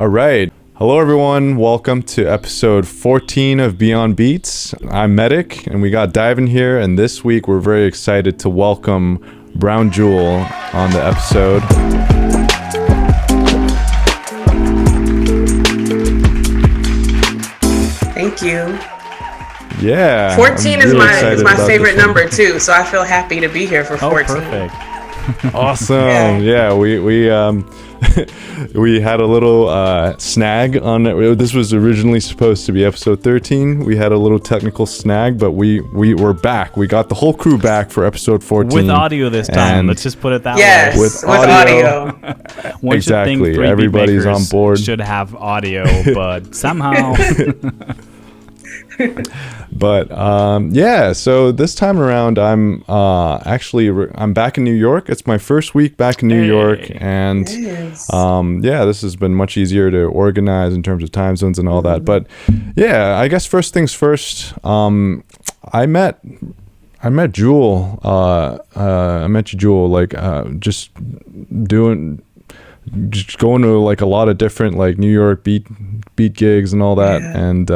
All right. Hello, everyone. Welcome to episode 14 of Beyond Beats. I'm Metic, and we got DYVN here. And this week, we're very excited to welcome Brown Jewel on the episode. Thank you. Yeah. 14 is my favorite number too, so I feel happy to be here for 14. Oh, perfect. Awesome. Yeah, we had a little snag on it. This was originally supposed to be episode 13. We had a little technical snag, but we were back. We got the whole crew back for episode 14. With audio this time. Let's just put it that way. Yes, with audio. One exactly. Should think three Everybody's on board. Should have audio, but somehow. But yeah, so this time around I'm back in New York. It's my first week back in New York, and yeah, this has been much easier to organize in terms of time zones and all that. But yeah, I guess first things first, I met Jewel. I met you, Jewel, like just going to like a lot of different like New York beat gigs and all that. Yeah. And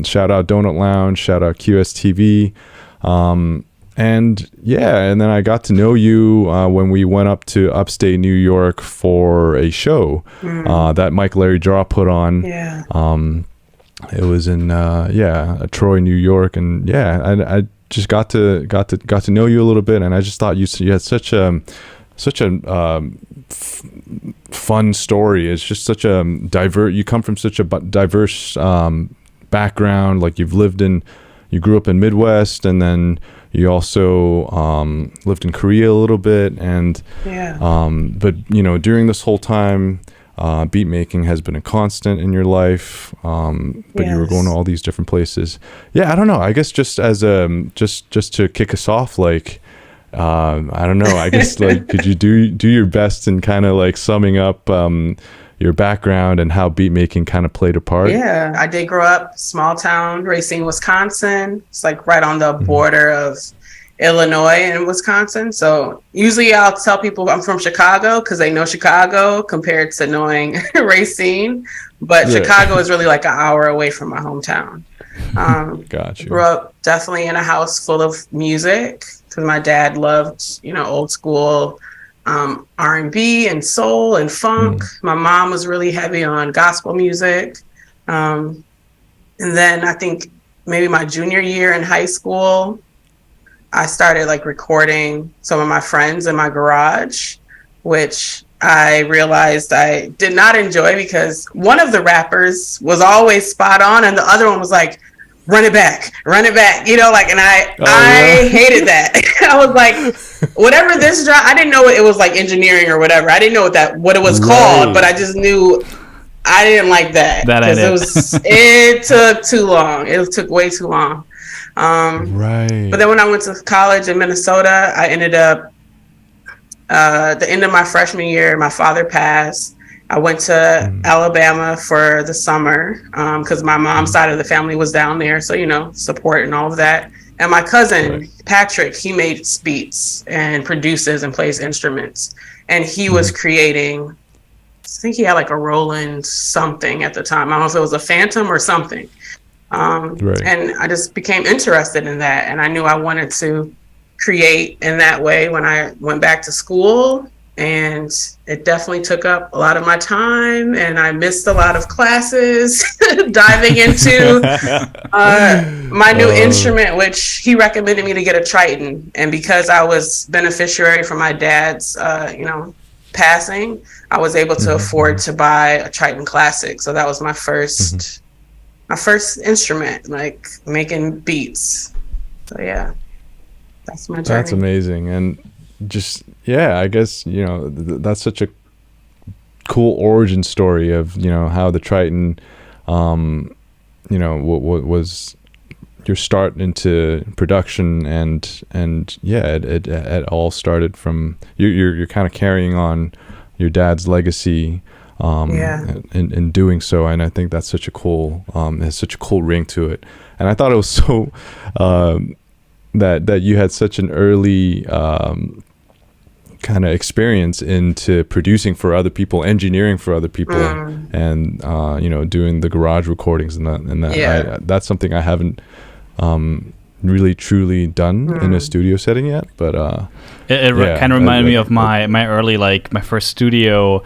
shout out Donut Lounge, shout out QSTV. And yeah, and then I got to know you when we went up to upstate New York for a show that Mike Larry Draw put on. Yeah. It was in Troy, New York, and yeah, I just got to know you a little bit, and I just thought you had such a fun story. It's just such a you come from such a diverse background. Like you grew up in Midwest, and then you also lived in Korea a little bit, and but you know, during this whole time, beat making has been a constant in your life. But you were going to all these different places. Yeah, I don't know, I guess just as just to kick us off, like I don't know, I guess like could you do your best in kind of like summing up your background and how beat making kind of played a part? Yeah, I did grow up small town, Racine, Wisconsin. It's like right on the border of Illinois and Wisconsin. So usually I'll tell people I'm from Chicago because they know Chicago compared to knowing Racine. But Chicago is really like an hour away from my hometown. Gotcha. Grew up definitely in a house full of music because my dad loved, old school R&B and soul and funk. My mom was really heavy on gospel music. And then I think maybe my junior year in high school, I started like recording some of my friends in my garage, which I realized I did not enjoy because one of the rappers was always spot on and the other one was like, run it back, and I hated that. I was like, whatever this drop, I didn't know it was like engineering or whatever. I didn't know what it was called, but I just knew I didn't like that because it took too long. It took way too long. But then when I went to college in Minnesota, I ended up the end of my freshman year, my father passed. I went to Alabama for the summer because my mom's side of the family was down there. So, support and all of that. And my cousin, Patrick, he makes beats and produces and plays instruments. And he was creating, I think he had like a Roland something at the time. I don't know if it was a Phantom or something. And I just became interested in that. And I knew I wanted to create in that way when I went back to school. And it definitely took up a lot of my time, and I missed a lot of classes diving into my new instrument, which he recommended me to get a Triton. And because I was beneficiary from my dad's, passing, I was able to afford to buy a Triton Classic. So that was my first instrument, like making beats. So yeah, that's my journey. That's amazing. And just I guess that's such a cool origin story of how the Triton what was your start into production, and it all started from you're kind of carrying on your dad's legacy in doing so, and I think that's such a cool has such a cool ring to it. And I thought it was so that you had such an early kind of experience into producing for other people, engineering for other people, and doing the garage recordings and that. That's something I haven't really truly done in a studio setting yet, but it kind of reminded me of my early, like my first studio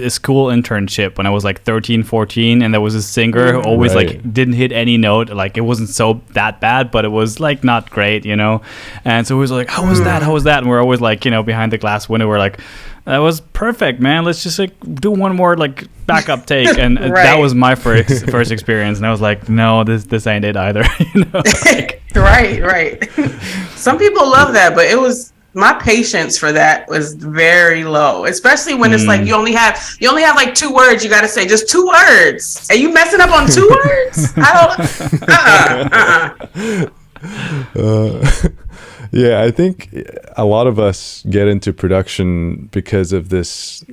school internship when I was like 13, 14, and there was a singer who always like didn't hit any note. Like it wasn't so that bad, but it was like not great, and so he was like, how was that, and we're always like, behind the glass window, we're like, that was perfect, man, let's just like do one more like backup take. And that was my first experience, and I was like, no, this ain't it either. Like, right. Some people love that, but it was, my patience for that was very low, especially when it's like you only have like 2 words you got to say, just 2 words, and you messing up on 2 words. I don't. Yeah, I think a lot of us get into production because of this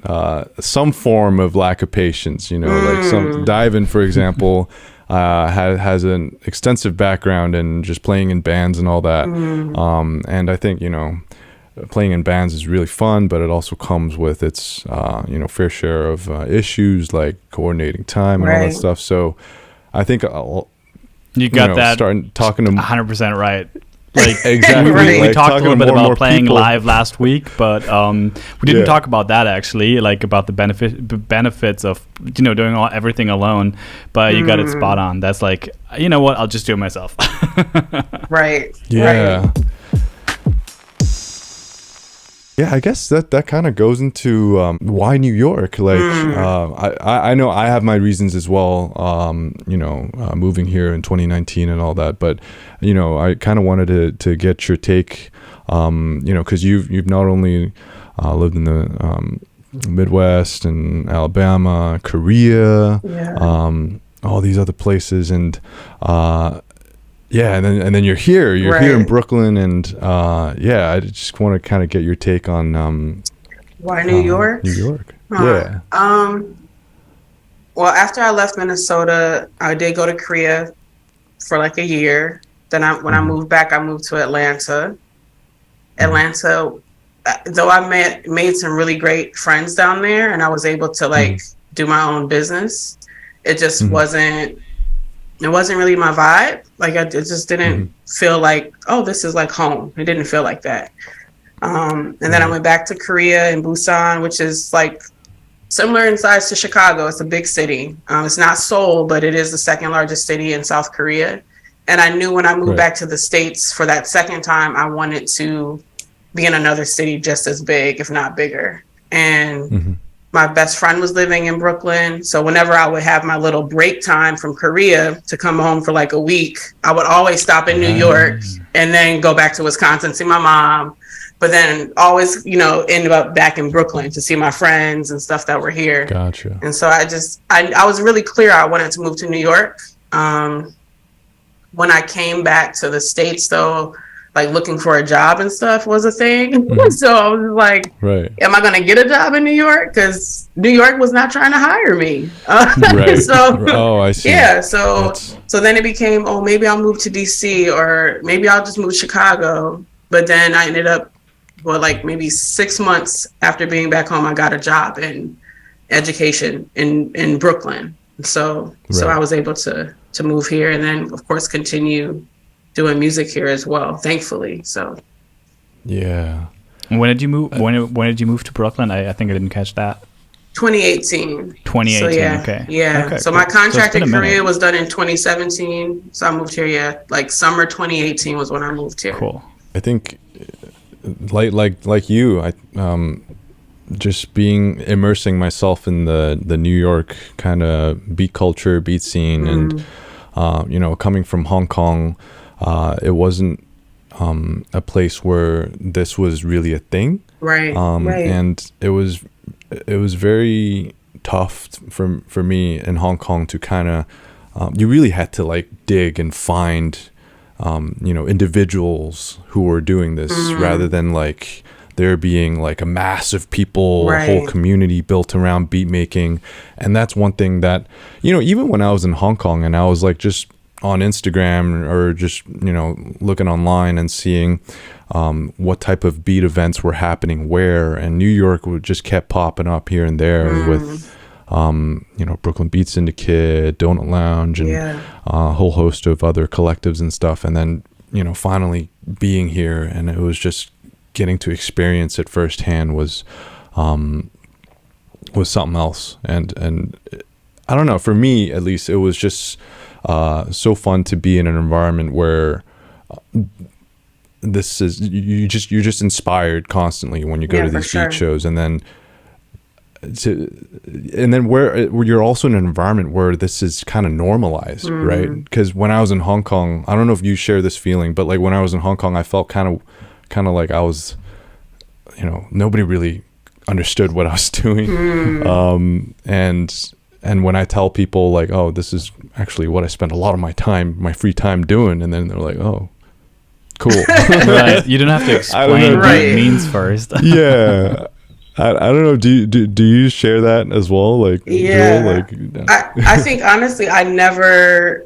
some form of lack of patience. Like some DYVN, for example, has an extensive background in just playing in bands and all that. And I think playing in bands is really fun, but it also comes with its fair share of issues like coordinating time and all that stuff. So I think you got that starting talking to 100% right. Like exactly, we talked a little bit about playing people live last week, but we didn't talk about that actually, like about the benefits of doing everything alone. But you got it spot on. That's like, you know what? I'll just do it myself. Right. Yeah. Yeah, I guess that kind of goes into why New York. Like, I know I have my reasons as well. Moving here in 2019 and all that. But I kind of wanted to get your take. Because you've not only lived in the Midwest and Alabama, Korea, all these other places, and and then you're here in Brooklyn, and I just want to kind of get your take on why New York. Yeah. Well, after I left Minnesota, I did go to Korea for like a year. Then when I moved back, I moved to Atlanta. Though I made some really great friends down there, and I was able to like do my own business, it just wasn't. It wasn't really my vibe. Like it just didn't feel like, oh, this is like home. It didn't feel like that. And then I went back to Korea and Busan, which is like similar in size to Chicago. It's a big city. It's not Seoul, but it is the 2nd largest city in South Korea. And I knew when I moved back to the States for that second time, I wanted to be in another city just as big, if not bigger. And my best friend was living in Brooklyn. So whenever I would have my little break time from Korea to come home for like a week, I would always stop in New York and then go back to Wisconsin, see my mom, but then always, ended up back in Brooklyn to see my friends and stuff that were here. Gotcha. And so I was really clear I wanted to move to New York. When I came back to the States though, like looking for a job and stuff was a thing. So I was like, am I going to get a job in New York? Because New York was not trying to hire me. So, I see. Yeah. So then it became, maybe I'll move to DC, or maybe I'll just move to Chicago. But then I ended up, like maybe 6 months after being back home, I got a job in education in Brooklyn. So I was able to move here, and then of course continue doing music here as well, thankfully. So yeah. When did you move? When did you move to Brooklyn? I think I didn't catch that. 2018. 2018. So, yeah. Okay. Yeah. Okay, so cool. my contract in Korea was done in 2017. So I moved here. Yeah, like summer 2018 was when I moved here. Cool. I think, like you, I just immersing myself in the New York kind of beat culture, beat scene, and coming from Hong Kong. It wasn't a place where this was really a thing, right? And it was very tough for me in Hong Kong to kind of you really had to like dig and find individuals who were doing this rather than like there being like a mass of people, a whole community built around beat making. And that's one thing that even when I was in Hong Kong and I was like just on Instagram or just, looking online and seeing what type of beat events were happening where, and New York would just kept popping up here and there with Brooklyn Beat Syndicate, Donut Lounge, and a whole host of other collectives and stuff. And then, finally being here, and it was just getting to experience it firsthand was something else. And I don't know, for me at least, it was just so fun to be in an environment where this is you're just inspired constantly when you go to these beat shows, and then where you're also in an environment where this is kind of normalized, right? Because when I was in Hong Kong, I don't know if you share this feeling, but like when I was in Hong Kong, I felt kind of like I was, nobody really understood what I was doing. And when I tell people like, oh, this is actually what I spend a lot of my free time doing, and then they're like, oh, cool. Right. You don't have to explain what it means first. Yeah. I don't know. Do you share that as well? Like, yeah. Joel, I think honestly, I never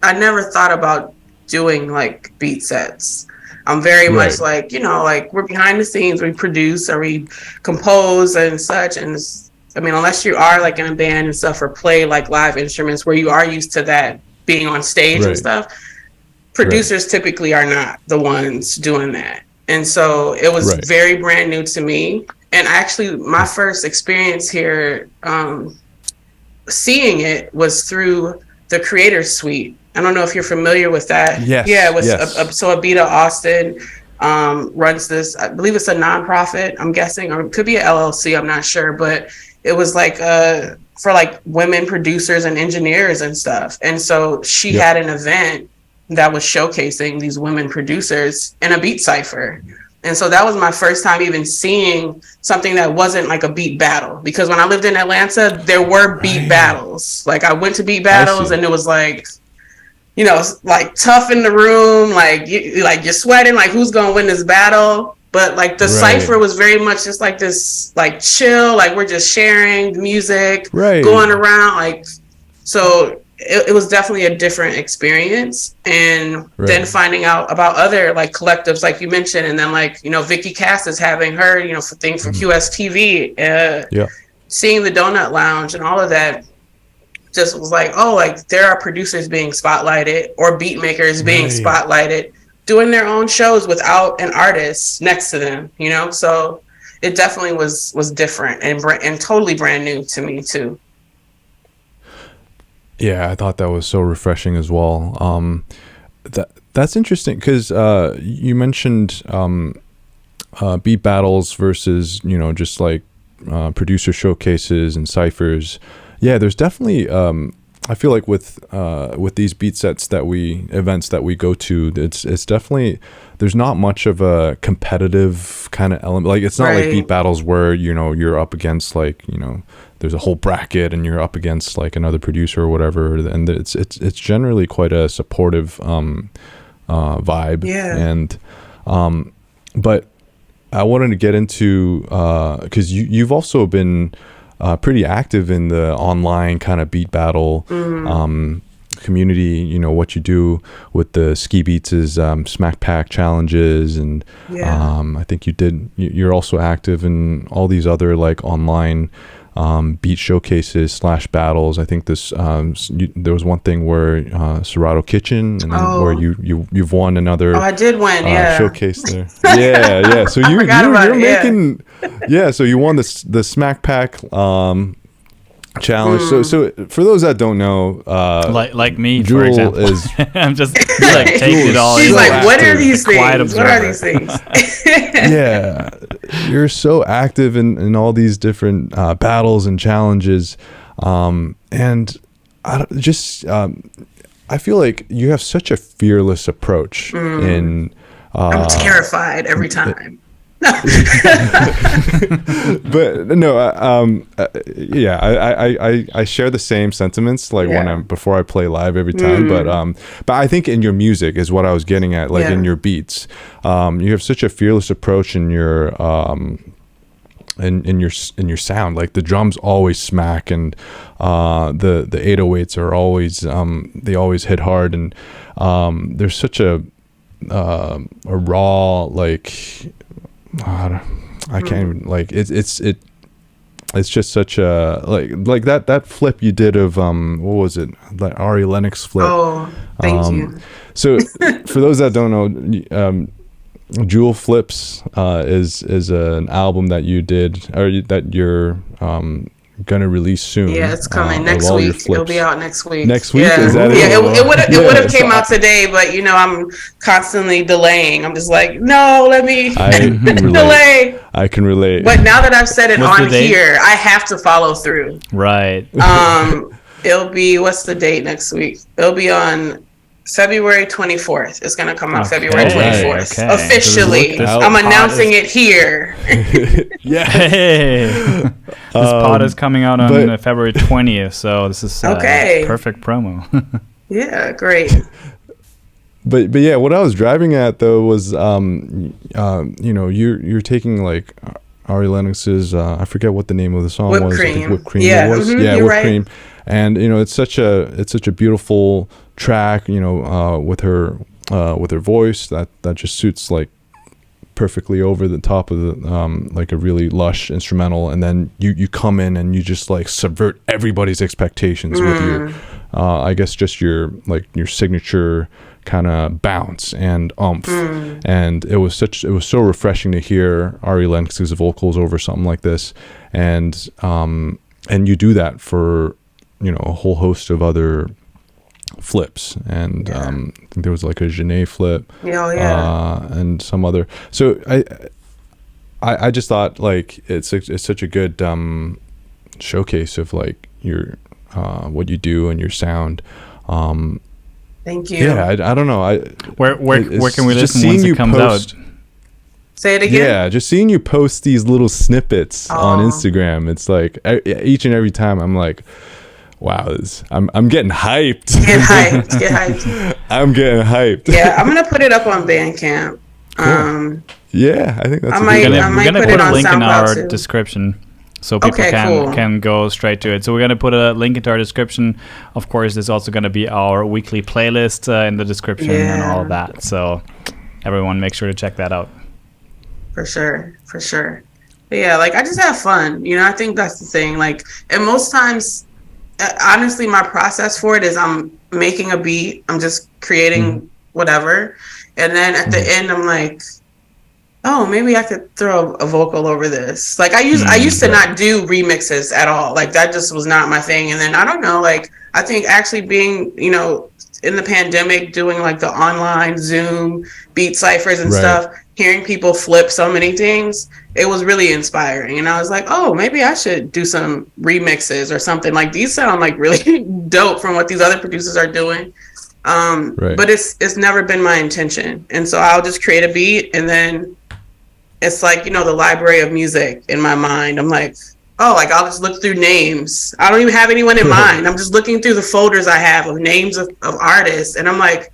thought about doing like beat sets. I'm very much like, like we're behind the scenes, we produce or we compose and such. And I mean, unless you are like in a band and stuff or play like live instruments where you are used to that being on stage and stuff, producers typically are not the ones doing that. And so it was very brand new to me. And actually my first experience here, seeing it was through the Creators Suite. I don't know if you're familiar with that. Yes. Yeah, so Abita Austin runs this, I believe it's a nonprofit, I'm guessing, or it could be an LLC, I'm not sure, but it was like for like women producers and engineers and stuff. And so she had an event that was showcasing these women producers in a beat cipher. And so that was my first time even seeing something that wasn't like a beat battle, because when I lived in Atlanta, there were beat battles. Like I went to beat battles and it was like, like tough in the room, like you're sweating, like who's going to win this battle? But like the cipher was very much just like this, like chill, like we're just sharing music, going around. Like, so it was definitely a different experience. And then finding out about other like collectives, like you mentioned, and then like, Vicky Cass is having her, thing for QSTV, seeing the Donut Lounge and all of that, just was like, oh, like there are producers being spotlighted or beatmakers being spotlighted, doing their own shows without an artist next to them, So it definitely was different and totally brand new to me too. Yeah, I thought that was so refreshing as well. That's interesting because you mentioned beat battles versus just like producer showcases and cyphers. Yeah, there's definitely I feel like with these beat sets events that we go to, it's definitely, there's not much of a competitive kind of element. Like it's not like beat battles where you're up against like there's a whole bracket and you're up against like another producer or whatever, and it's generally quite a supportive vibe. And but I wanted to get into because you've also been pretty active in the online kind of beat battle community. What you do with the Ski Beats is Smack Pack challenges, and I think you're also active in all these other like online beat showcases / battles. I think there was one thing where Serato Kitchen, and then where you've won another. I did win, showcase there. Yeah. So you're making, So you won the Smack Pack challenge. So for those that don't know, like me, Jewel for example, is I'm just like taking it all. She's like, what are these things? What are these things? Yeah, you're so active in all these different battles and challenges, and I feel like you have such a fearless approach in. I'm terrified every time. But no, I share the same sentiments like before I play live every time. But I think in your music is what I was getting at, like in your beats, you have such a fearless approach in your in your sound. Like the drums always smack, and the 808s are always they always hit hard, and there's such a raw, like I can't even, like it's just such a like that flip you did of what was it, that Ari Lennox flip. Oh, thank you. So for those that don't know, Jewel Flips is an album that you did, or that you're gonna release soon. Yeah, it's coming next week. It'll be out next week. Next week? Yeah. Is that it would have came out today, but I'm constantly delaying. I'm just like, no, let me delay. I can relate. But now that I've said it What's on here, I have to follow through. Right. It'll be, what's the date next week? It'll be on February 24th. It's gonna come out February 24th. Okay. Officially. I'm announcing it here. Yeah. Hey. This pod is coming out on February 20th, so this is perfect promo. Yeah, great. But yeah, what I was driving at though was you're taking like Ari Lennox's I forget what the name of the song was. Cream. I think Whipped Cream. Yeah, Whipped right. Cream. And it's such a beautiful track, with her voice that just suits like perfectly over the top of the like a really lush instrumental, and then you come in and you just like subvert everybody's expectations with your I guess just your signature kind of bounce and oomph. And it was so refreshing to hear Ari Lennox's vocals over something like this, and you do that for a whole host of other flips, and I think there was like a Genet flip, and some other. So I just thought like it's such a good showcase of like your what you do and your sound. Thank you. Yeah, I don't know. Where can we listen once it comes out? Say it again. Yeah, just seeing you post these little snippets on Instagram, it's like each and every time I'm like, wow, I'm getting hyped. Get hyped. I'm getting hyped. Yeah, I'm gonna put it up on Bandcamp. Cool. Yeah, I think that's we're gonna put a link in our too. Description, so people can go straight to it. So we're gonna put a link into our description. Of course, there's also gonna be our weekly playlist in the description and all of that. So everyone, make sure to check that out. For sure. But yeah, like I just have fun. I think that's the thing. Like, and most times, honestly, my process for it is I'm making a beat. I'm just creating whatever. And then at the end, I'm like, oh, maybe I could throw a vocal over this. Like I used to not do remixes at all. Like that just was not my thing. And then I don't know, like I think actually being, in the pandemic, doing like the online Zoom beat Cyphers and stuff, hearing people flip so many things, it was really inspiring. And I was like, oh, maybe I should do some remixes or something. Like these sound like really dope from what these other producers are doing. But it's never been my intention. And so I'll just create a beat, and then it's like, the library of music in my mind. I'm like, oh, like I'll just look through names. I don't even have anyone in mind. I'm just looking through the folders I have of names of artists. And I'm like,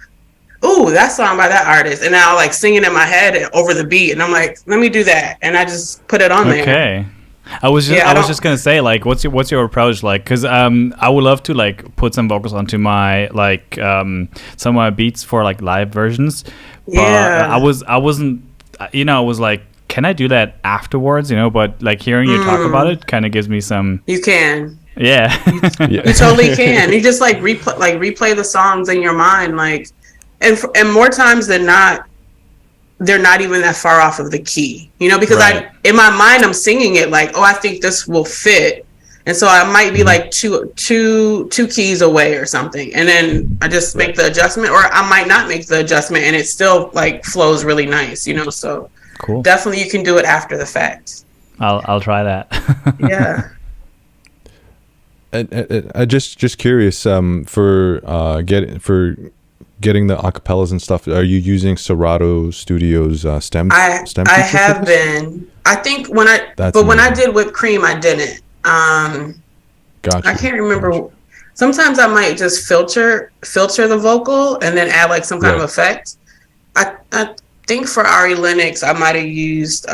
ooh, that song by that artist. And I'll like sing it in my head over the beat. And I'm like, let me do that. And I just put it on there. Okay. I was just gonna say, like, what's your approach like? Because I would love to like put some vocals onto my like some of my beats for like live versions. But I wasn't I was like, can I do that afterwards? But like hearing you talk about it kind of gives me some. You can. Yeah. You totally can. You just like replay the songs in your mind, like, and more times than not, they're not even that far off of the key, because in my mind, I'm singing it like, oh, I think this will fit. And so I might be like two keys away or something. And then I just make the adjustment, or I might not make the adjustment and it still like flows really nice, so cool. Definitely you can do it after the fact. I'll try that. Yeah. I just curious, for getting the acapellas and stuff, are you using Serato Studios stem? I have been. I think when I did Whipped Cream, I didn't. Gotcha. I can't remember. Gotcha. Sometimes I might just filter the vocal and then add like some kind of effect. I think for Ari Lennox, I might have used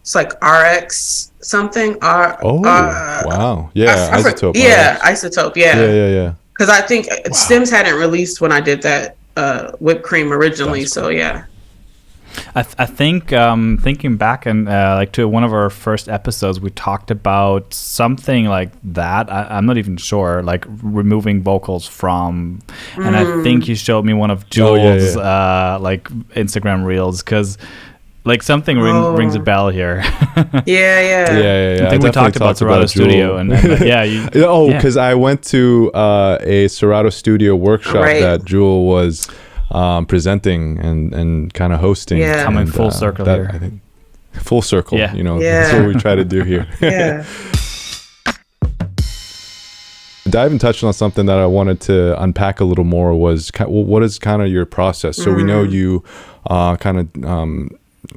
It's like RX something. Wow. Yeah, Isotope. Yeah, Isotope. Yeah. Yeah. Because I think Stems hadn't released when I did that Whipped Cream originally. That's so cool. yeah. I think thinking back and like to one of our first episodes, we talked about something like that. I'm not even sure, like removing vocals from, and I think you showed me one of Jules' like Instagram reels, because like something rings a bell here. Yeah. I think we talked about Serato Studio, and because I went to a Serato Studio workshop that Jewel was presenting and kind of hosting. Coming full circle here. I think full circle. Yeah. That's what we try to do here. Yeah. Diving touched on something that I wanted to unpack a little more was what is kind of your process. So we know you kind of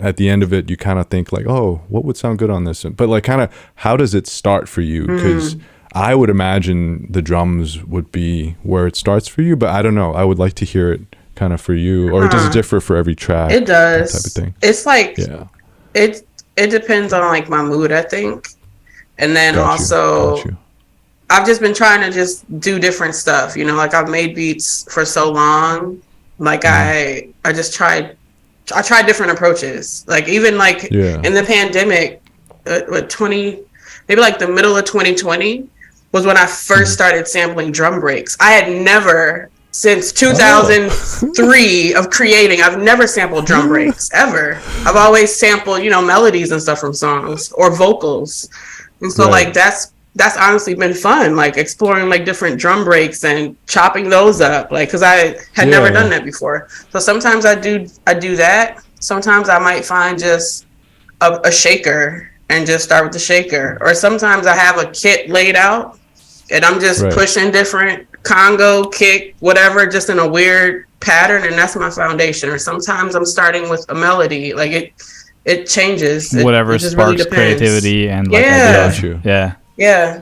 at the end of it, you kind of think like, oh, what would sound good on this? But like kind of how does it start for you? Because I would imagine the drums would be where it starts for you, but I don't know. I would like to hear it kind of for you, or does it differ for every track? It does. That type of thing. It's like it depends on like my mood, I think, and then Got you. I've just been trying to just do different stuff. Like I've made beats for so long. Like I tried different approaches. Like even like in the pandemic, maybe like the middle of 2020 was when I first started sampling drum breaks. I had never. Since 2003 of creating, I've never sampled drum breaks ever. I've always sampled, melodies and stuff from songs or vocals. And so like that's honestly been fun, like exploring like different drum breaks and chopping those up, like because I had never done that before. So sometimes I do that. Sometimes I might find just a shaker and just start with the shaker, or sometimes I have a kit laid out and I'm just pushing different Congo, kick, whatever, just in a weird pattern, and that's my foundation. Or sometimes I'm starting with a melody, like it changes. Whatever sparks really creativity and like yeah.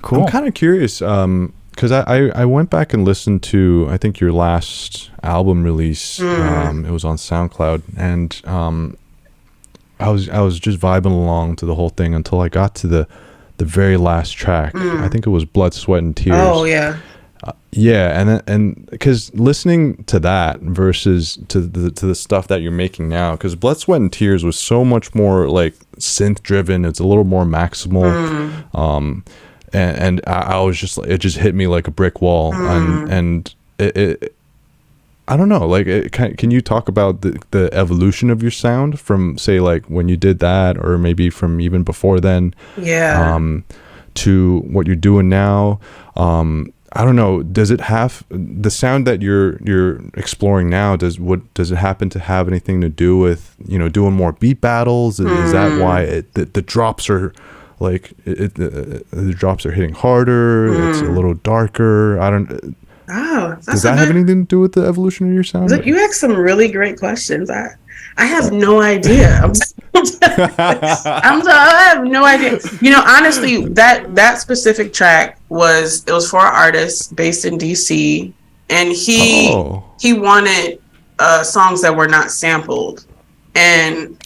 Cool. I'm kind of curious because I went back and listened to I think your last album release. It was on SoundCloud, and I was just vibing along to the whole thing until I got to the very last track. I think it was Blood, Sweat, and Tears. Oh yeah. And because listening to that versus to the stuff that you're making now, because Blood, Sweat, and Tears was so much more like synth driven. It's a little more maximal. And I was just, it just hit me like a brick wall. And it I don't know, like can you talk about the evolution of your sound from say like when you did that, or maybe from even before then, to what you're doing now? I don't know, does it have the sound that you're exploring now, does it happen to have anything to do with doing more beat battles? Is that why the drops are like the drops are hitting harder? It's a little darker. I don't. Oh, does that have anything to do with the evolution of your sound? You asked some really great questions. I have no idea. I have no idea. Honestly, that specific track was for an artist based in DC, and he wanted songs that were not sampled. And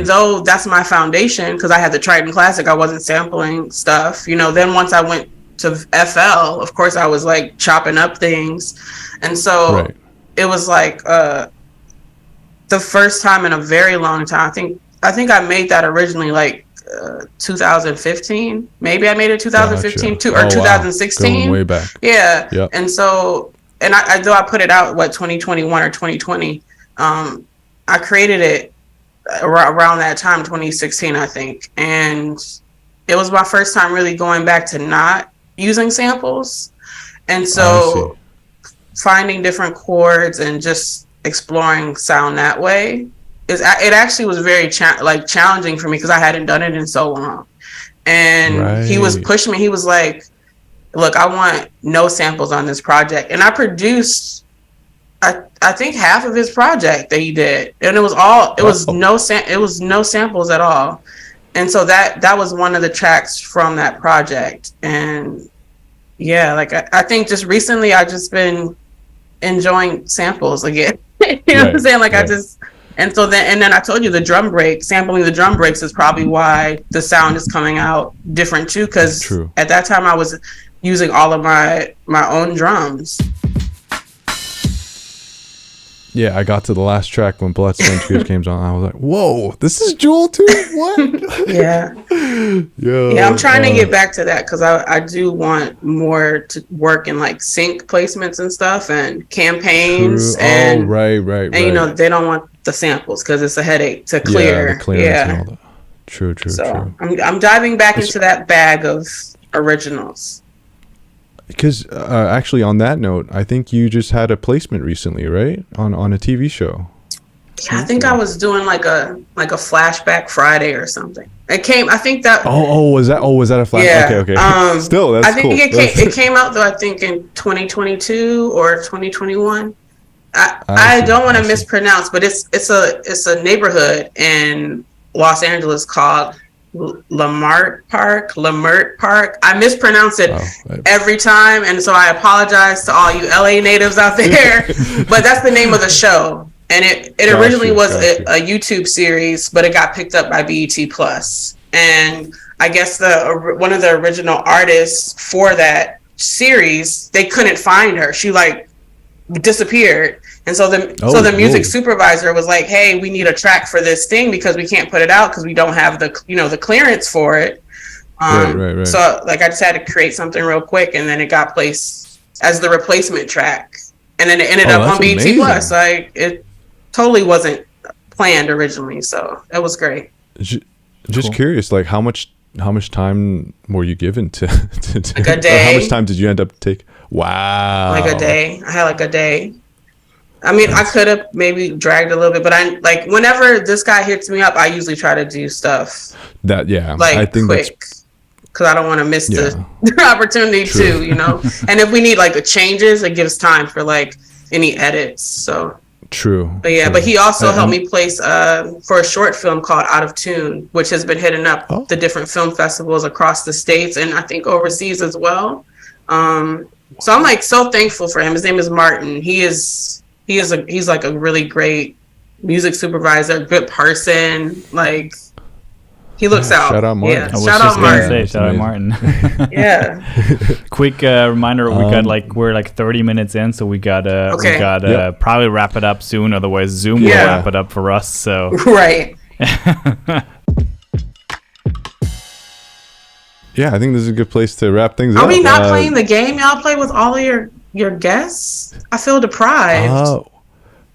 though that's my foundation, because I had the Triton Classic, I wasn't sampling stuff. Then once I went to FL, of course I was like chopping up things, and so it was like the first time in a very long time. I think I made that originally like 2015. Maybe I made it 2015 too, or 2016. Going way back. Yeah. Yep. And so, and I though I put it out 2021 or 2020. I created it around that time, 2016, I think, and it was my first time really going back to not using samples, and so finding different chords and just exploring sound that way it actually was very challenging for me, because I hadn't done it in so long. And he was pushing me. He was like, look, I want no samples on this project. And I produced I think half of his project that he did, and it was no samples at all. And so that was one of the tracks from that project. And yeah, like I think just recently I've just been enjoying samples again. You know what I'm saying? Like I just And so then I told you the drum break, sampling the drum breaks is probably why the sound is coming out different too. Because at that time I was using all of my own drums. Yeah, I got to the last track when Bloodstone Tears came on. I was like, "Whoa, this is Jewel too? What?" Yeah. Yeah, I'm trying to get back to that because I do want more to work in like sync placements and stuff and campaigns. And right. And you know, they don't want the samples because it's a headache to clear. Yeah, the clearance and all that. True. I'm diving back into that bag of originals. Because actually, on that note, I think you just had a placement recently, right? On a TV show. Yeah, I think I was doing like a flashback Friday or something. It came. I think that. Was that a flash? Yeah. Okay. Still, that's cool. I think it came out though. I think in 2022 or 2021. I don't want to mispronounce, but it's a neighborhood in Los Angeles called Lamert Park. I mispronounce it every time, and so I apologize to all you LA natives out there. But that's the name of the show, and it originally was a YouTube series, but it got picked up by BET Plus. And I guess one of the original artists for that series, they couldn't find her. She like disappeared. And so the music supervisor was like, "Hey, we need a track for this thing because we can't put it out because we don't have the clearance for it." Right. So like I just had to create something real quick, and then it got placed as the replacement track, and then it ended up on BET Plus. Like it totally wasn't planned originally, so it was great. Just curious, like how much time were you given to like a day? Or how much time did you end up take? Wow, like a day. I had like a day. I mean, I could have maybe dragged a little bit, but I like whenever this guy hits me up, I usually try to do stuff like I think quick because I don't want to miss the opportunity too, you know. And if we need like the changes, it gives time for like any edits. So true. But he also helped me place for a short film called Out of Tune, which has been hitting up the different film festivals across the states and I think overseas as well. So I'm like so thankful for him. His name is Martin. He's like a really great music supervisor, good person. Like he looks out. Shout out Martin. Yeah, shout out Martin. Shout out Martin. Yeah. Quick reminder: we're like 30 minutes in, so we gotta probably wrap it up soon. Otherwise, Zoom will wrap it up for us. So right. Yeah, I think this is a good place to wrap things up. Are we not playing the game y'all play with all of your guests? I feel deprived.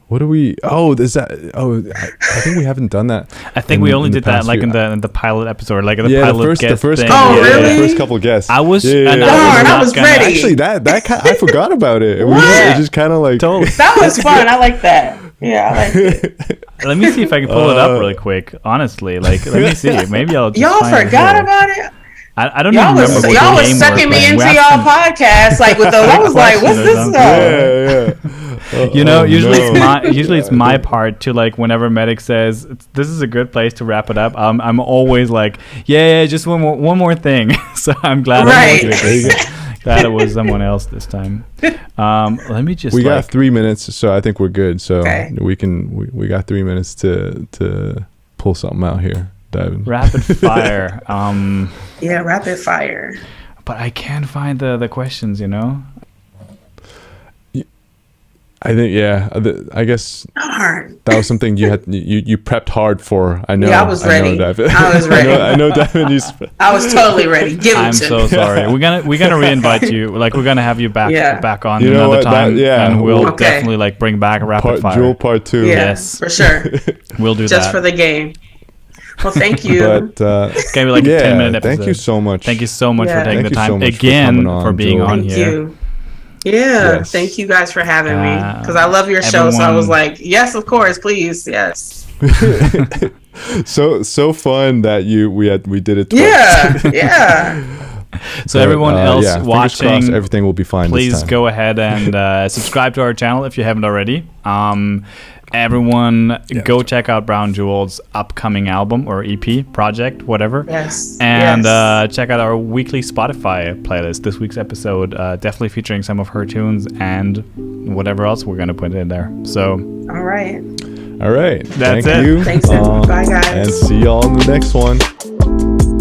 What do we? I think we haven't done that. I think we only did that like in the pilot episode, like in the pilot guest the first thing. Really? The first couple of guests. I was I was ready. Actually, that I forgot about it. It just kind of like totally. That was fun. I like that. Yeah, I like it. Let me see if I can pull it up really quick. Honestly, like let me see. Maybe I'll. Just y'all forgot about it. I don't even remember what the game y'all was sucking me into y'all podcast like with the. I was like, "What's this stuff?" Yeah. Usually it's my part to like whenever Metic says this is a good place to wrap it up. I'm always like, yeah, just one more thing. So I'm glad. Right. Glad it was someone else this time. Let me just. We got 3 minutes, so I think we're good. So we can. We got 3 minutes to pull something out here. Rapid fire. Yeah, rapid fire. But I can't find the questions, you know? I think, I guess hard. That was something you prepped hard for. I know. Yeah, I was ready. I was ready. I know Devin. I was totally ready. I'm so sorry. We're gonna re-invite you. Like we're gonna have you back on another time. And we'll definitely like bring back a rapid fire. Jewel part 2. Yeah, yes, for sure. We'll do just for the game. Well, thank you. But it's gonna be like a 10-minute episode. Thank you so much. Thank you so much for taking the time again for being on here. Thank you. Yeah, thank you guys for having me because I love your show. So I was like, yes, of course, please, yes. so fun that we did it twice. Yeah. So everyone else watching, crossed, everything will be fine. Please go ahead and subscribe to our channel if you haven't already. Everyone, go check out Brown Jewel's upcoming album or EP project, whatever. Yes. And check out our weekly Spotify playlist. This week's episode definitely featuring some of her tunes and whatever else we're going to put in there. So. All right. All right. That's Thank it. you. Thanks, bye guys. And see y'all in the next one.